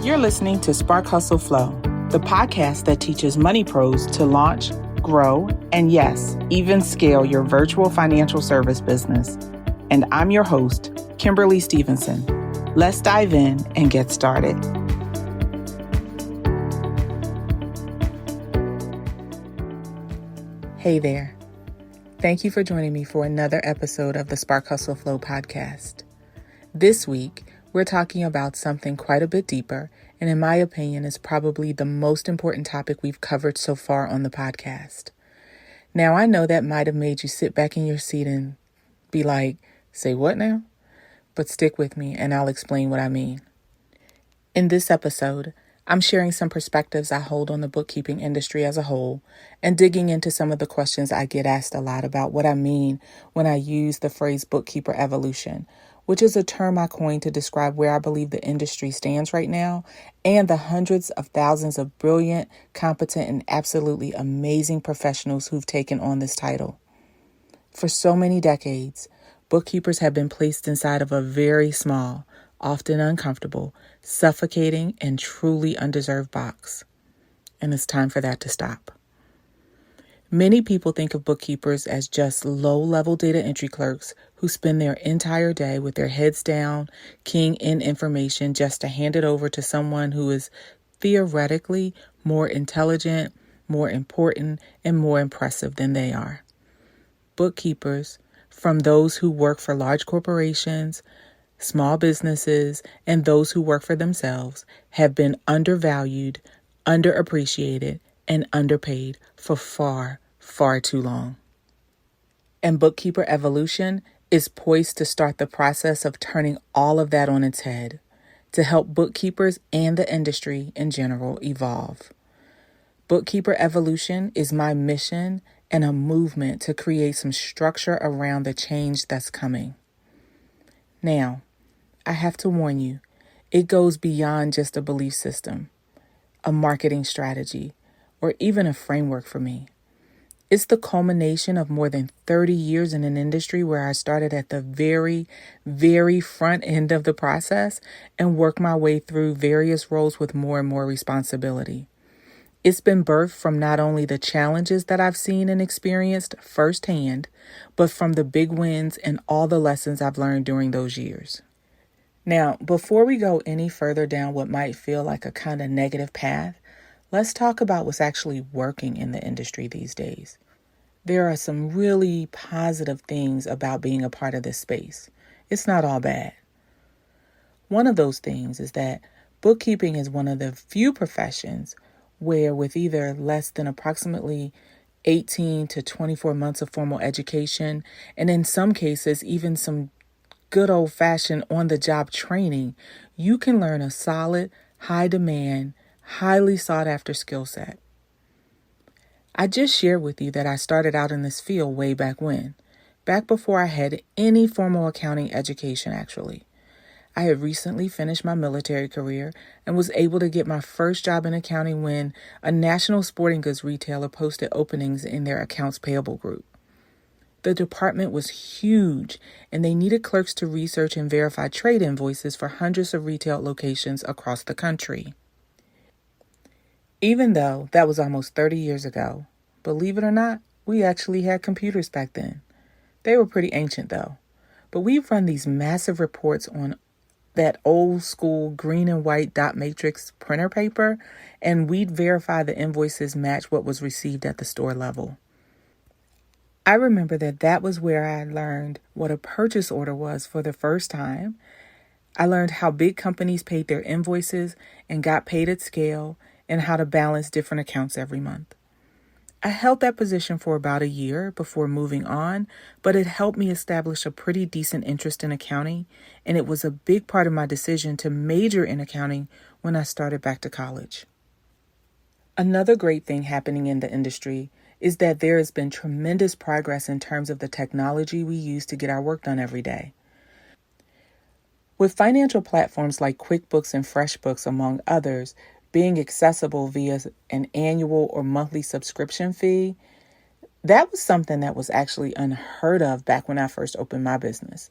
You're listening to Spark Hustle Flow, the podcast that teaches money pros to launch, grow, and yes, even scale your virtual financial service business. And I'm your host, Kimberly Stevenson. Let's dive in and get started. Hey there. Thank you for joining me for another episode of the Spark Hustle Flow podcast. This week, we're talking about something quite a bit deeper, and in my opinion, is probably the most important topic we've covered so far on the podcast. Now, I know that might have made you sit back in your seat and be like, say what now? But stick with me and I'll explain what I mean. In this episode, I'm sharing some perspectives I hold on the bookkeeping industry as a whole and digging into some of the questions I get asked a lot about what I mean when I use the phrase bookkeeper evolution, which is a term I coined to describe where I believe the industry stands right now and the hundreds of thousands of brilliant, competent, and absolutely amazing professionals who've taken on this title. For so many decades, bookkeepers have been placed inside of a very small, often uncomfortable, suffocating, and truly undeserved box. And it's time for that to stop. Many people think of bookkeepers as just low-level data entry clerks who spend their entire day with their heads down, keying in information just to hand it over to someone who is theoretically more intelligent, more important, and more impressive than they are. Bookkeepers, from those who work for large corporations, small businesses, and those who work for themselves, have been undervalued, underappreciated, and underpaid for far, far too long. And bookkeeper evolution is poised to start the process of turning all of that on its head to help bookkeepers and the industry in general evolve. Bookkeeper evolution is my mission and a movement to create some structure around the change that's coming. Now, I have to warn you, it goes beyond just a belief system, a marketing strategy, or even a framework for me. It's the culmination of more than 30 years in an industry where I started at the very, very front end of the process and worked my way through various roles with more and more responsibility. It's been birthed from not only the challenges that I've seen and experienced firsthand, but from the big wins and all the lessons I've learned during those years. Now, before we go any further down what might feel like a kind of negative path, let's talk about what's actually working in the industry these days. There are some really positive things about being a part of this space. It's not all bad. One of those things is that bookkeeping is one of the few professions where with either less than approximately 18 to 24 months of formal education, and in some cases, even some good old-fashioned on-the-job training, you can learn a solid, high-demand, highly sought-after skill set. I just shared with you that I started out in this field way back when, back before I had any formal accounting education, actually. I had recently finished my military career and was able to get my first job in accounting when a national sporting goods retailer posted openings in their accounts payable group. The department was huge, and they needed clerks to research and verify trade invoices for hundreds of retail locations across the country. Even though that was almost 30 years ago, believe it or not, we actually had computers back then. They were pretty ancient though, but we've run these massive reports on that old school green and white dot matrix printer paper, and we'd verify the invoices match what was received at the store level. I remember that was where I learned what a purchase order was for the first time. I learned how big companies paid their invoices and got paid at scale and how to balance different accounts every month. I held that position for about a year before moving on, but it helped me establish a pretty decent interest in accounting, and it was a big part of my decision to major in accounting when I started back to college. Another great thing happening in the industry is that there has been tremendous progress in terms of the technology we use to get our work done every day. With financial platforms like QuickBooks and FreshBooks, among others, being accessible via an annual or monthly subscription fee, that was something that was actually unheard of back when I first opened my business.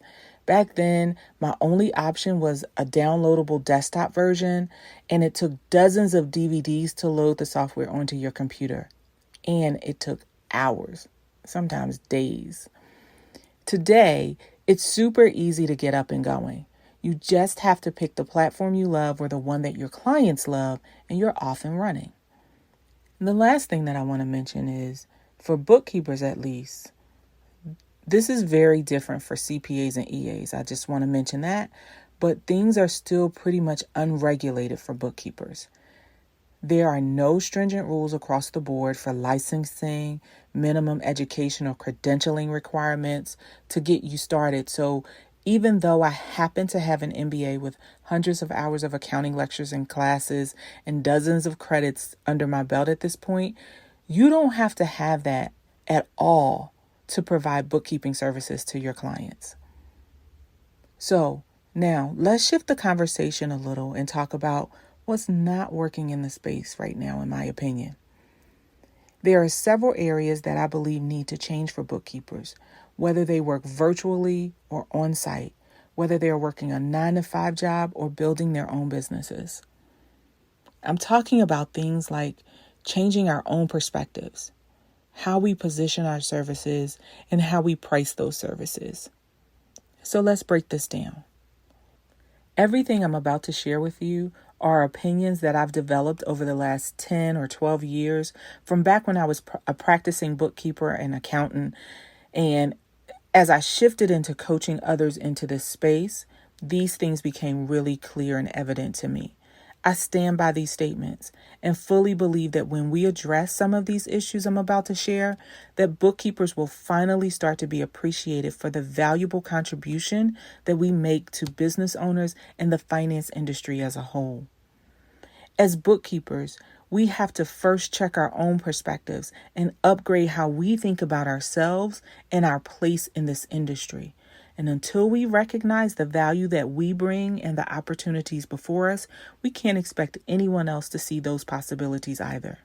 Back then, my only option was a downloadable desktop version, and it took dozens of DVDs to load the software onto your computer. And it took hours, sometimes days. Today, it's super easy to get up and going. You just have to pick the platform you love or the one that your clients love, and you're off and running. And the last thing that I want to mention is, for bookkeepers at least, this is very different for CPAs and EAs. I just want to mention that. But things are still pretty much unregulated for bookkeepers. There are no stringent rules across the board for licensing, minimum education or credentialing requirements to get you started. So even though I happen to have an MBA with hundreds of hours of accounting lectures and classes and dozens of credits under my belt at this point, you don't have to have that at all to provide bookkeeping services to your clients. So now let's shift the conversation a little and talk about what's not working in the space right now, in my opinion. There are several areas that I believe need to change for bookkeepers, whether they work virtually or on site, whether they're working a 9-to-5 job or building their own businesses. I'm talking about things like changing our own perspectives, how we position our services, and how we price those services. So let's break this down. Everything I'm about to share with you are opinions that I've developed over the last 10 or 12 years from back when I was a practicing bookkeeper and accountant. And as I shifted into coaching others into this space, these things became really clear and evident to me. I stand by these statements and fully believe that when we address some of these issues I'm about to share, that bookkeepers will finally start to be appreciated for the valuable contribution that we make to business owners and the finance industry as a whole. As bookkeepers, we have to first check our own perspectives and upgrade how we think about ourselves and our place in this industry. And until we recognize the value that we bring and the opportunities before us, we can't expect anyone else to see those possibilities either.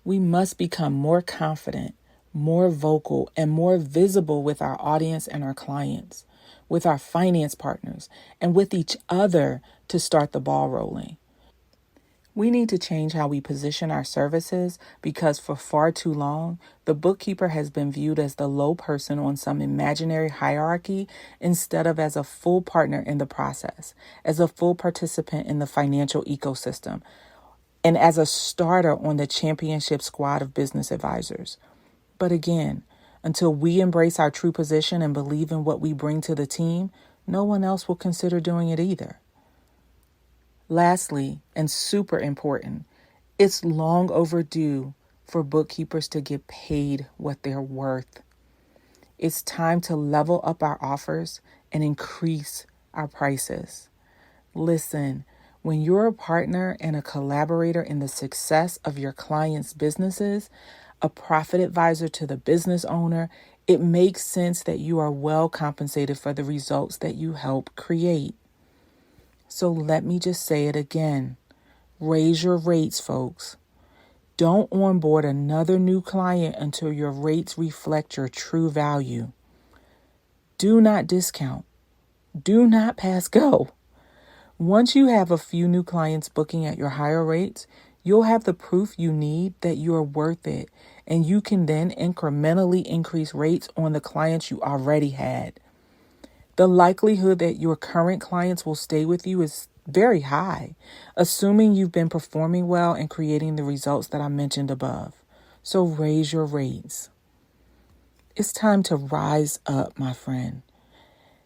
We must become more confident, more vocal, and more visible with our audience and our clients, with our finance partners, and with each other to start the ball rolling. We need to change how we position our services because for far too long, the bookkeeper has been viewed as the low person on some imaginary hierarchy instead of as a full partner in the process, as a full participant in the financial ecosystem, and as a starter on the championship squad of business advisors. But again, until we embrace our true position and believe in what we bring to the team, no one else will consider doing it either. Lastly, and super important, it's long overdue for bookkeepers to get paid what they're worth. It's time to level up our offers and increase our prices. Listen, when you're a partner and a collaborator in the success of your clients' businesses, a profit advisor to the business owner, it makes sense that you are well compensated for the results that you help create. So let me just say it again. Raise your rates, folks. Don't onboard another new client until your rates reflect your true value. Do not discount. Do not pass go. Once you have a few new clients booking at your higher rates, you'll have the proof you need that you're worth it, and you can then incrementally increase rates on the clients you already had. The likelihood that your current clients will stay with you is very high, assuming you've been performing well and creating the results that I mentioned above. So raise your rates. It's time to rise up, my friend.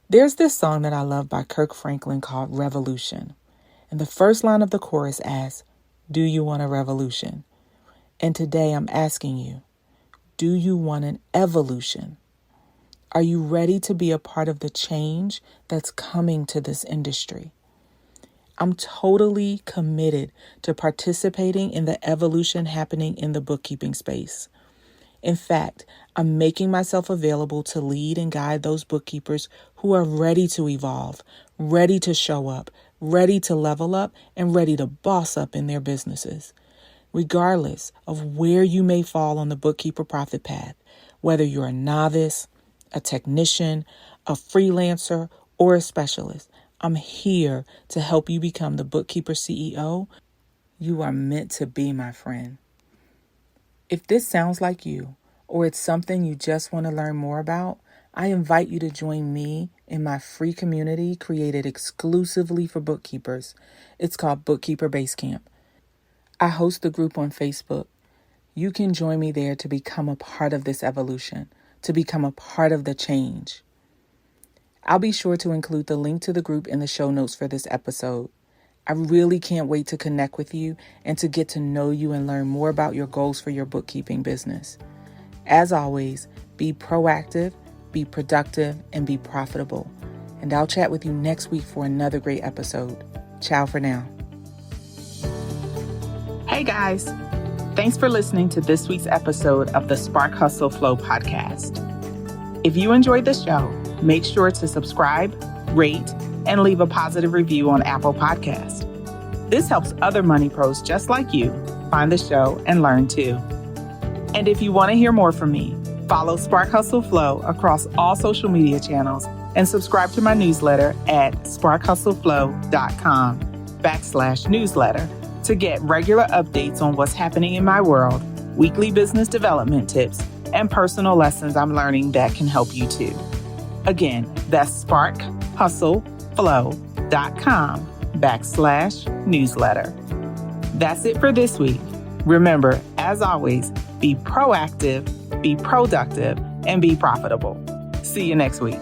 There's this song that I love by Kirk Franklin called Revolution. And the first line of the chorus asks, "Do you want a revolution?" And today I'm asking you, do you want an evolution? Are you ready to be a part of the change that's coming to this industry? I'm totally committed to participating in the evolution happening in the bookkeeping space. In fact, I'm making myself available to lead and guide those bookkeepers who are ready to evolve, ready to show up, ready to level up, and ready to boss up in their businesses. Regardless of where you may fall on the bookkeeper profit path, whether you're a novice, a technician, a freelancer, or a specialist. I'm here to help you become the bookkeeper CEO you are meant to be, my friend. If this sounds like you, or it's something you just want to learn more about, I invite you to join me in my free community created exclusively for bookkeepers. It's called Bookkeeper Basecamp. I host the group on Facebook. You can join me there to become a part of this evolution, to become a part of the change. I'll be sure to include the link to the group in the show notes for this episode. I really can't wait to connect with you and to get to know you and learn more about your goals for your bookkeeping business. As always, be proactive, be productive, and be profitable. And I'll chat with you next week for another great episode. Ciao for now. Hey guys, thanks for listening to this week's episode of the Spark Hustle Flow podcast. If you enjoyed the show, make sure to subscribe, rate, and leave a positive review on Apple Podcasts. This helps other money pros just like you find the show and learn too. And if you want to hear more from me, follow Spark Hustle Flow across all social media channels and subscribe to my newsletter at sparkhustleflow.com/newsletter to get regular updates on what's happening in my world, weekly business development tips, and personal lessons I'm learning that can help you too. Again, that's sparkhustleflow.com/newsletter. That's it for this week. Remember, as always, be proactive, be productive, and be profitable. See you next week.